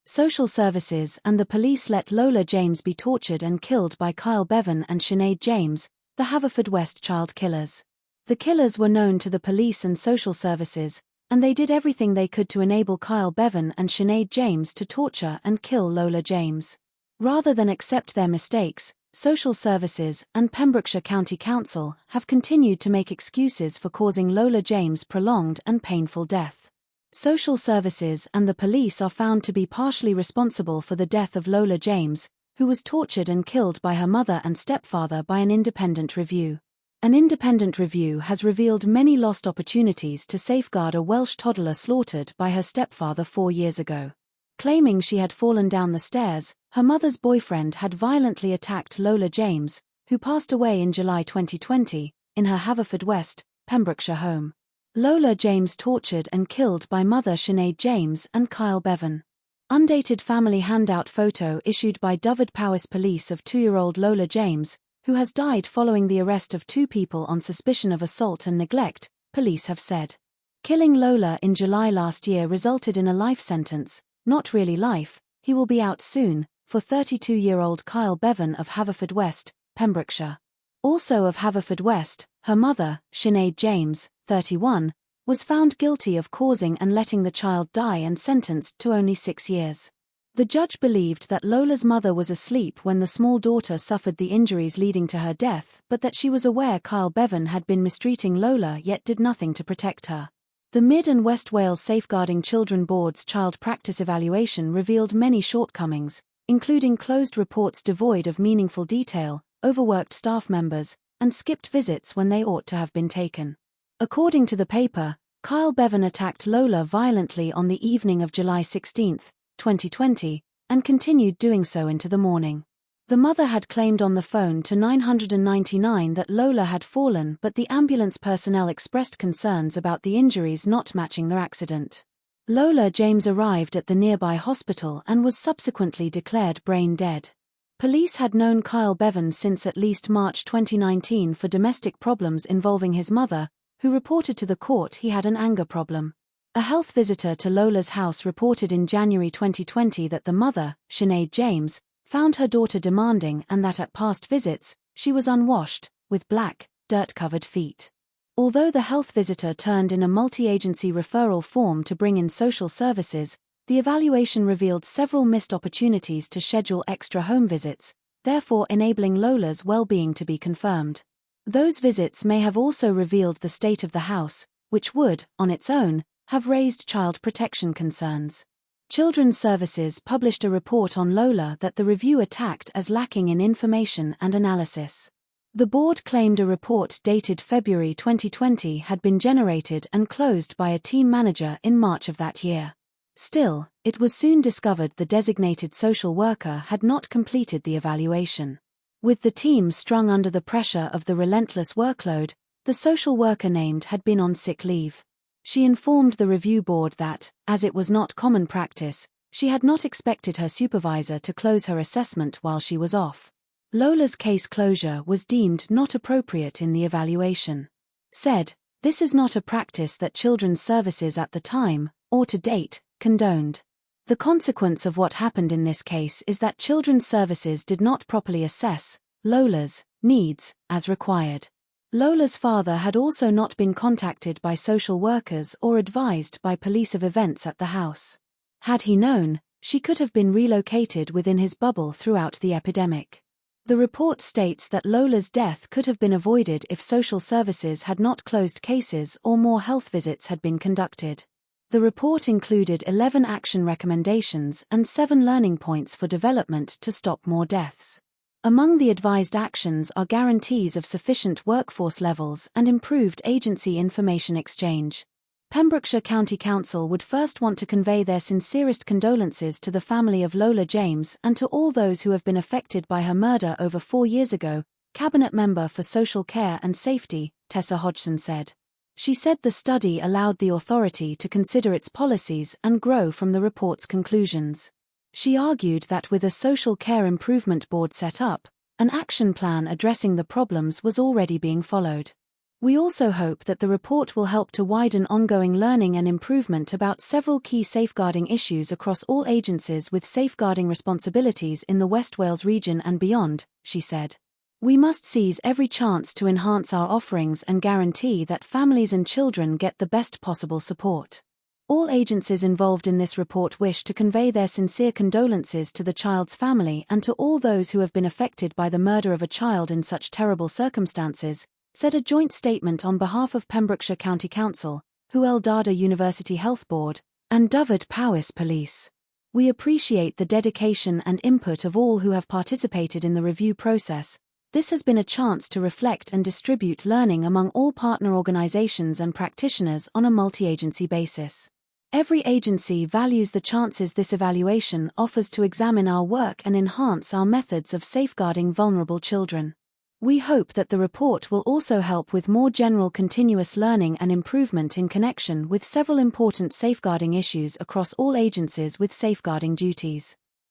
Social services and the police let Lola James be tortured and killed by Bevan and Sinead James, the Haverfordwest Child Killers. The killers were known to the police and social services, and they did everything they could to enable Bevan and Sinead James to torture and kill Lola James. Rather than accept their mistakes, social services and Pembrokeshire County Council have continued to make excuses for causing Lola James prolonged and painful death. Social services and the police are found to be partially responsible for the death of Lola James, who was tortured and killed by her mother and stepfather by an independent review. An independent review has revealed many lost opportunities to safeguard a Welsh toddler slaughtered by her stepfather 4 years ago. Claiming she had fallen down the stairs, her mother's boyfriend had violently attacked Lola James, who passed away in July 2020, in her Haverfordwest, Pembrokeshire home. Lola James tortured and killed by mother Sinead James and Bevan. Undated family handout photo issued by Dyfed Police of 2-year-old Lola James, who has died following the arrest of 2 people on suspicion of assault and neglect, police have said. Killing Lola in July last year resulted in a life sentence, not really life, he will be out soon, for 32-year-old Bevan of Haverfordwest, Pembrokeshire. Also of Haverfordwest, her mother, Sinead James, 31, was found guilty of causing and letting the child die and sentenced to only 6 years. The judge believed that Lola's mother was asleep when the small daughter suffered the injuries leading to her death, but that she was aware Bevan had been mistreating Lola yet did nothing to protect her. The Mid and West Wales Safeguarding Children Board's child practice evaluation revealed many shortcomings, including closed reports devoid of meaningful detail, overworked staff members, and skipped visits when they ought to have been taken. According to the paper, Bevan attacked Lola violently on the evening of July 16, 2020, and continued doing so into the morning. The mother had claimed on the phone to 999 that Lola had fallen, but the ambulance personnel expressed concerns about the injuries not matching their accident. Lola James arrived at the nearby hospital and was subsequently declared brain dead. Police had known Bevan since at least March 2019 for domestic problems involving his mother, who reported to the court he had an anger problem. A health visitor to Lola's house reported in January 2020 that the mother, Sinead James, found her daughter demanding and that at past visits, she was unwashed, with black, dirt-covered feet. Although the health visitor turned in a multi-agency referral form to bring in social services, the evaluation revealed several missed opportunities to schedule extra home visits, therefore enabling Lola's well-being to be confirmed. Those visits may have also revealed the state of the house, which would, on its own, have raised child protection concerns. Children's Services published a report on Lola that the review attacked as lacking in information and analysis. The board claimed a report dated February 2020 had been generated and closed by a team manager in March of that year. Still, it was soon discovered the designated social worker had not completed the evaluation. With the team strung under the pressure of the relentless workload, the social worker named had been on sick leave. She informed the review board that, as it was not common practice, she had not expected her supervisor to close her assessment while she was off. Lola's case closure was deemed not appropriate in the evaluation. Said, "This is not a practice that Children's Services at the time, or to date, condoned." The consequence of what happened in this case is that Children's Services did not properly assess Lola's needs as required. Lola's father had also not been contacted by social workers or advised by police of events at the house. Had he known, she could have been relocated within his bubble throughout the epidemic. The report states that Lola's death could have been avoided if social services had not closed cases or more health visits had been conducted. The report included 11 action recommendations and 7 learning points for development to stop more deaths. Among the advised actions are guarantees of sufficient workforce levels and improved agency information exchange. Pembrokeshire County Council would first want to convey their sincerest condolences to the family of Lola James and to all those who have been affected by her murder over 4 years ago, Cabinet Member for Social Care and Safety, Tessa Hodgson said. She said the study allowed the authority to consider its policies and grow from the report's conclusions. She argued that with a social care improvement board set up, an action plan addressing the problems was already being followed. We also hope that the report will help to widen ongoing learning and improvement about several key safeguarding issues across all agencies with safeguarding responsibilities in the West Wales region and beyond, she said. We must seize every chance to enhance our offerings and guarantee that families and children get the best possible support. All agencies involved in this report wish to convey their sincere condolences to the child's family and to all those who have been affected by the murder of a child in such terrible circumstances, said a joint statement on behalf of Pembrokeshire County Council, Hywel Dda University Health Board, and Dyfed Powys Police. We appreciate the dedication and input of all who have participated in the review process. This has been a chance to reflect and distribute learning among all partner organisations and practitioners on a multi-agency basis. Every agency values the chances this evaluation offers to examine our work and enhance our methods of safeguarding vulnerable children. We hope that the report will also help with more general continuous learning and improvement in connection with several important safeguarding issues across all agencies with safeguarding duties.